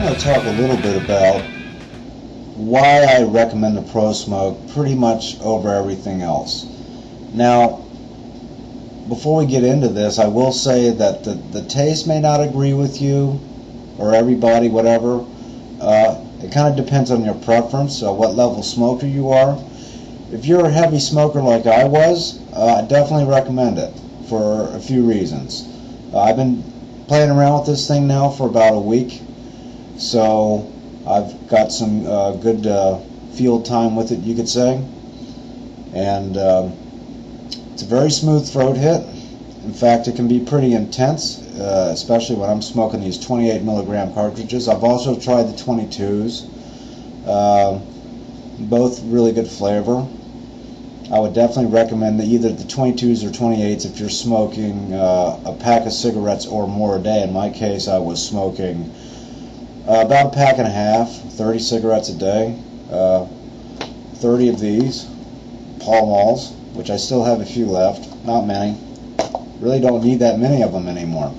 going to talk a little bit about why I recommend the ProSmoke pretty much over everything else. Now, before we get into this, I will say that the taste may not agree with you or everybody, whatever. It kind of depends on your preference, what level smoker you are. If you're a heavy smoker like I was, I definitely recommend it for a few reasons. I've been playing around with this thing now for about a week, so I've got some good field time with it, you could say. And it's a very smooth throat hit. In fact, it can be pretty intense, especially when I'm smoking these 28 milligram cartridges. I've also tried the 22s. Both really good flavor. I would definitely recommend either the 22s or 28s if you're smoking a pack of cigarettes or more a day. In my case, I was smoking about a pack and a half, 30 cigarettes a day, 30 of these Pall Malls, which I still have a few left, not many. Really don't need that many of them anymore.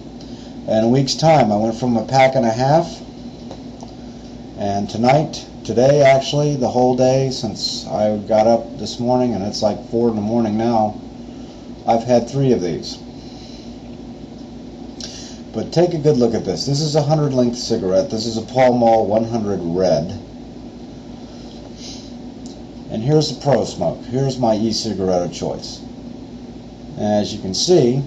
In a week's time, I went from a pack and a half, and today actually, the whole day since I got up this morning, and it's like 4 in the morning now, I've had 3 of these. But take a good look at this. This is a 100 length cigarette. This is a Pall Mall 100 red. And here's the ProSmoke. Here's my e-cigarette of choice. As you can see,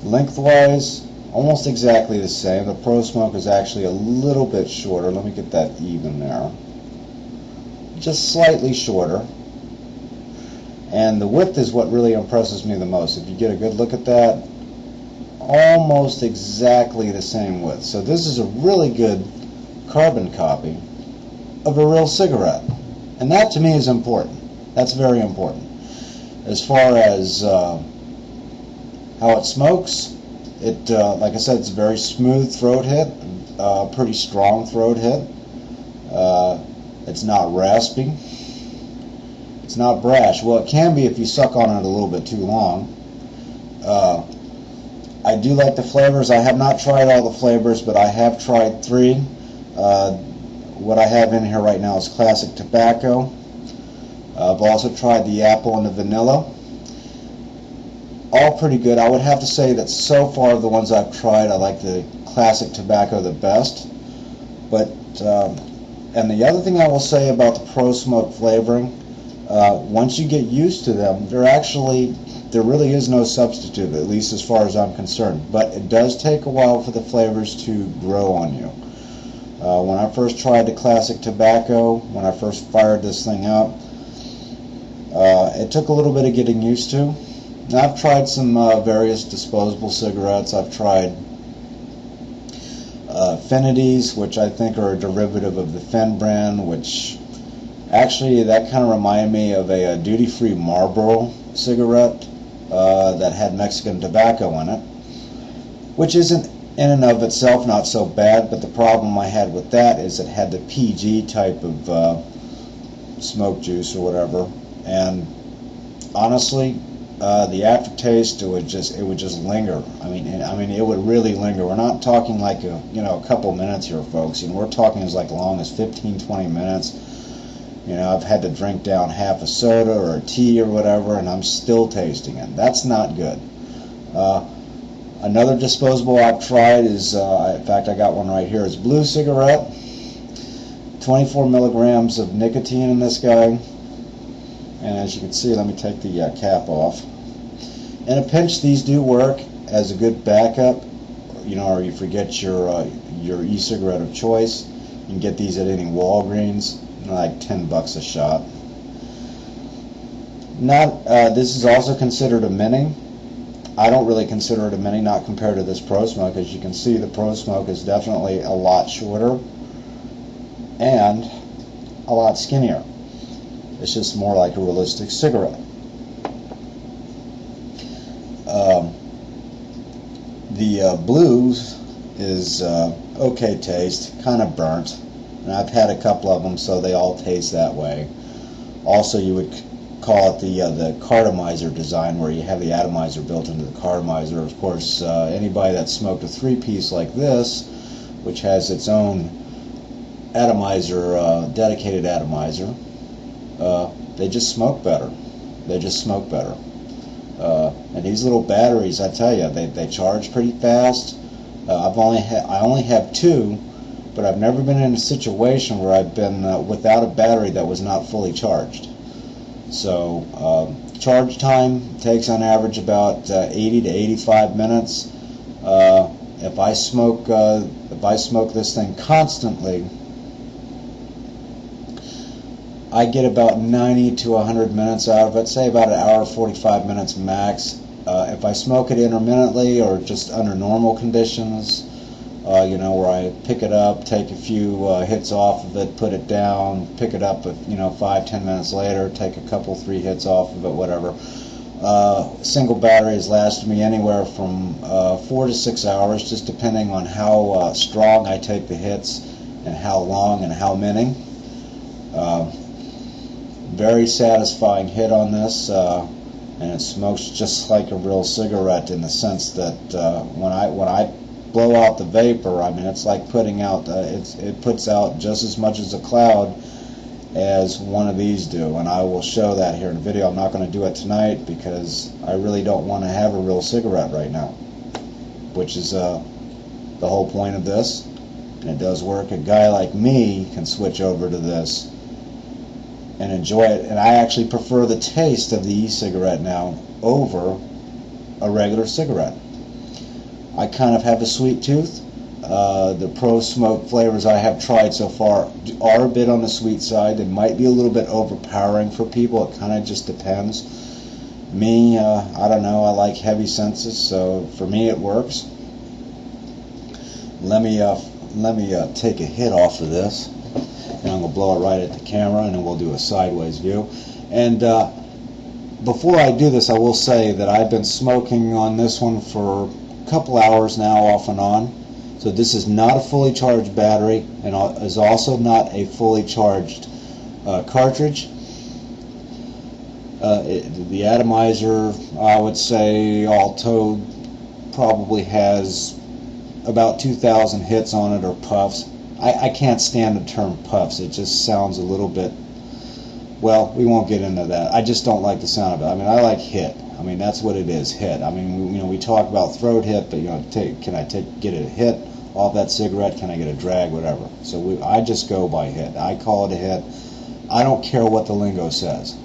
lengthwise, almost exactly the same. The ProSmoke is actually a little bit shorter. Let me get that even there. Just slightly shorter. And the width is what really impresses me the most. If you get a good look at that, almost exactly the same width. So this is a really good carbon copy of a real cigarette. And that to me is important. That's very important. As far as how it smokes, it like I said, it's a very smooth throat hit, pretty strong throat hit. It's not raspy. It's not brash. Well, it can be if you suck on it a little bit too long. I do like the flavors. I have not tried all the flavors, but I have tried 3. What I have in here right now is classic tobacco. I've also tried the apple and the vanilla. All pretty good. I would have to say that so far of the ones I've tried, I like the classic tobacco the best. But and the other thing I will say about the ProSmoke flavoring, once you get used to them, there really is no substitute, at least as far as I'm concerned. But it does take a while for the flavors to grow on you. When I first tried the classic tobacco, when I first fired this thing up, it took a little bit of getting used to. Now, I've tried some various disposable cigarettes. I've tried Affinities, which I think are a derivative of the Fen brand, which actually that kind of reminded me of a duty-free Marlboro cigarette that had Mexican tobacco in it, which isn't in and of itself not so bad, but the problem I had with that is it had the PG type of smoke juice or whatever, and honestly, the aftertaste, it would just linger. I mean, it would really linger. We're not talking like a couple minutes here, folks. We're talking as long as 15-20 minutes. I've had to drink down half a soda or a tea or whatever, and I'm still tasting it. That's not good. Another disposable I've tried is, in fact, I got one right here. It's Blue Cigarette. 24 milligrams of nicotine in this guy. And as you can see, let me take the cap off. In a pinch, these do work as a good backup. Or you forget your e-cigarette of choice. You can get these at any Walgreens, like $10 a shot. This is also considered a mini. I don't really consider it a mini, not compared to this ProSmoke. As you can see, the ProSmoke is definitely a lot shorter and a lot skinnier. It's just more like a realistic cigarette. The Blues is okay taste, kind of burnt. And I've had a couple of them, so they all taste that way. Also, you would call it the cartomizer design, where you have the atomizer built into the cartomizer. Of course, anybody that smoked a 3-piece like this, which has its own atomizer, dedicated atomizer, they just smoke better. They just smoke better. And these little batteries, I tell you, they charge pretty fast. I only have 2, but I've never been in a situation where I've been without a battery that was not fully charged. So charge time takes on average about 80 to 85 minutes. If I smoke this thing constantly, I get about 90 to 100 minutes out of it, say about 1 hour 45 minutes max. If I smoke it intermittently or just under normal conditions, you know, where I pick it up, take a few hits off of it, put it down, pick it up, you know, 5-10 minutes later, take a couple, 3 hits off of it, whatever. Single batteries last me anywhere from 4 to 6 hours, just depending on how strong I take the hits and how long and how many. Very satisfying hit on this, and it smokes just like a real cigarette, in the sense that when I blow out the vapor, I mean, it's like putting out it puts out just as much as a cloud as one of these do, and I will show that here in the video. I'm not going to do it tonight because I really don't want to have a real cigarette right now, which is the whole point of this, and it does work. A guy like me can switch over to this and enjoy it, and I actually prefer the taste of the e-cigarette now over a regular cigarette. I kind of have a sweet tooth. The ProSmoke flavors I have tried so far are a bit on the sweet side. They might be a little bit overpowering for people. It kind of just depends. Me, I don't know, I like heavy senses, so for me it works. Let me take a hit off of this. And I'm going to blow it right at the camera, and then we'll do a sideways view. And before I do this, I will say that I've been smoking on this one for a couple hours now, off and on. So this is not a fully charged battery, and is also not a fully charged cartridge. The atomizer, I would say, all told, probably has about 2,000 hits on it, or puffs. I can't stand the term puffs. It just sounds a little bit, well, we won't get into that. I just don't like the sound of it. I mean, I like hit. I mean, that's what it is, hit. I mean, you know, we talk about throat hit, but, you know, get a hit off that cigarette? Can I get a drag? Whatever. So I just go by hit. I call it a hit. I don't care what the lingo says.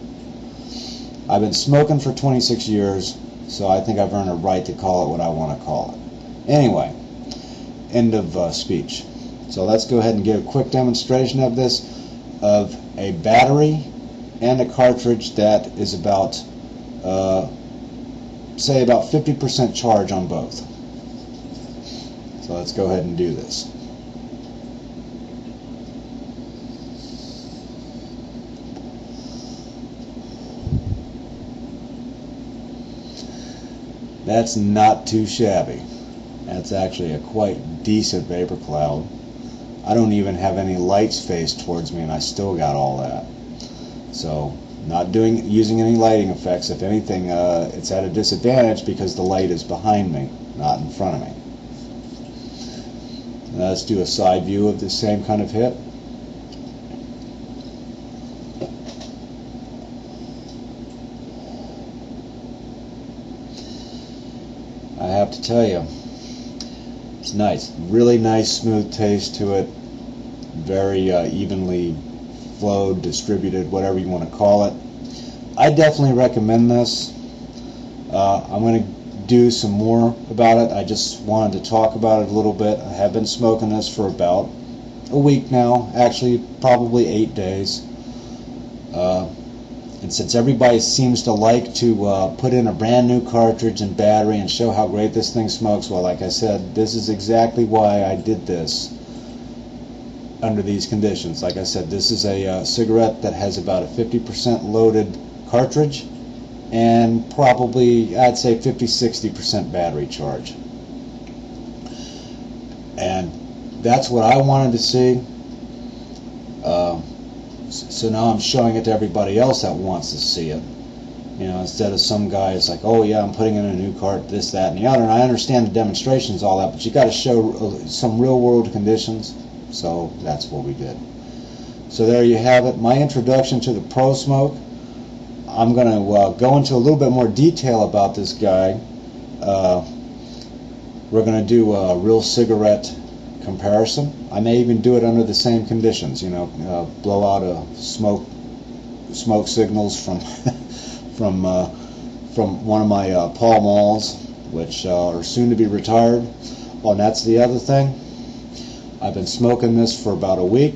I've been smoking for 26 years, so I think I've earned a right to call it what I want to call it. Anyway, end of speech. So let's go ahead and give a quick demonstration of this, of a battery and a cartridge that is about, say, about 50% charge on both. So let's go ahead and do this. That's not too shabby. That's actually a quite decent vapor cloud. I don't even have any lights faced towards me, and I still got all that. So, not using any lighting effects. If anything, it's at a disadvantage because the light is behind me, not in front of me. Now let's do a side view of the same kind of hit. I have to tell you, it's nice. Really nice, smooth taste to it. Very evenly flowed, distributed, whatever you want to call it. I definitely recommend this. I'm going to do some more about it. I just wanted to talk about it a little bit. I have been smoking this for about a week now. Actually, probably 8 days. And since everybody seems to like to put in a brand new cartridge and battery and show how great this thing smokes, well, like I said, this is exactly why I did this under these conditions. Like I said, this is a cigarette that has about a 50% loaded cartridge and probably, I'd say, 50-60% battery charge. And that's what I wanted to see. So now I'm showing it to everybody else that wants to see it. You know, instead of some guy, it's like, oh yeah, I'm putting in a new cart, this, that, and the other. And I understand the demonstrations, all that, but you got to show some real world conditions. So that's what we did. So there you have it, my introduction to the ProSmoke. I'm going to go into a little bit more detail about this guy. We're going to do a real cigarette comparison. I may even do it under the same conditions, you know, blow out a smoke signals from from one of my Pall Malls, which are soon to be retired. Oh, and that's the other thing. I've been smoking this for about a week.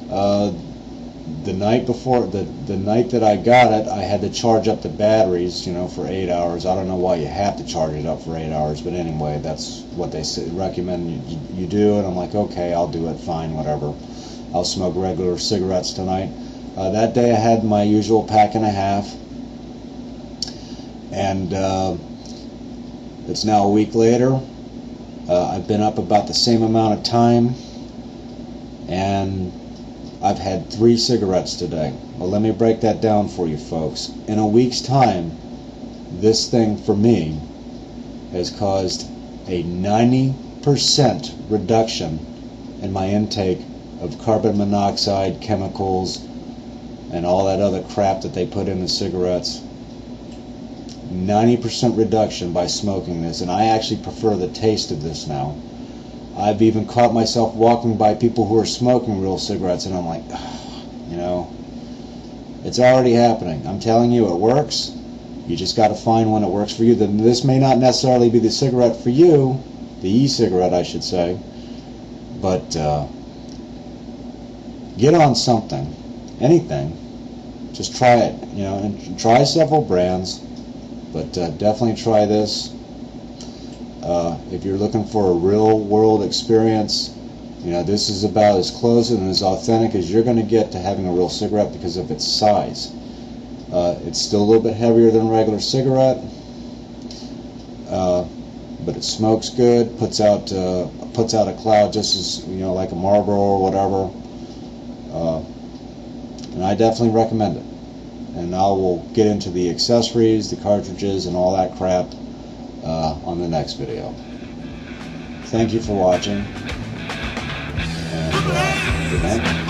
The night before, the night that I got it, I had to charge up the batteries, you know, for 8 hours. I don't know why you have to charge it up for 8 hours, but anyway, that's what they recommend you do. And I'm like, okay, I'll do it, fine, whatever. I'll smoke regular cigarettes tonight. That day I had my usual pack and a half. And it's now a week later. I've been up about the same amount of time, and I've had 3 cigarettes today. Well, let me break that down for you folks. In a week's time, this thing for me has caused a 90% reduction in my intake of carbon monoxide, chemicals, and all that other crap that they put in the cigarettes. 90% reduction by smoking this, and I actually prefer the taste of this now. I've even caught myself walking by people who are smoking real cigarettes, and I'm like, you know, it's already happening. I'm telling you, it works. You just got to find one that works for you. Then this may not necessarily be the cigarette for you, the e-cigarette, I should say, but get on something, anything. Just try it, you know, and try several brands. But definitely try this. If you're looking for a real world experience, you know, this is about as close and as authentic as you're going to get to having a real cigarette because of its size. It's still a little bit heavier than a regular cigarette, but it smokes good, puts out a cloud just as, you know, like a Marlboro or whatever. And I definitely recommend it. And I will get into the accessories, the cartridges, and all that crap on the next video. Thank you for watching, and good night.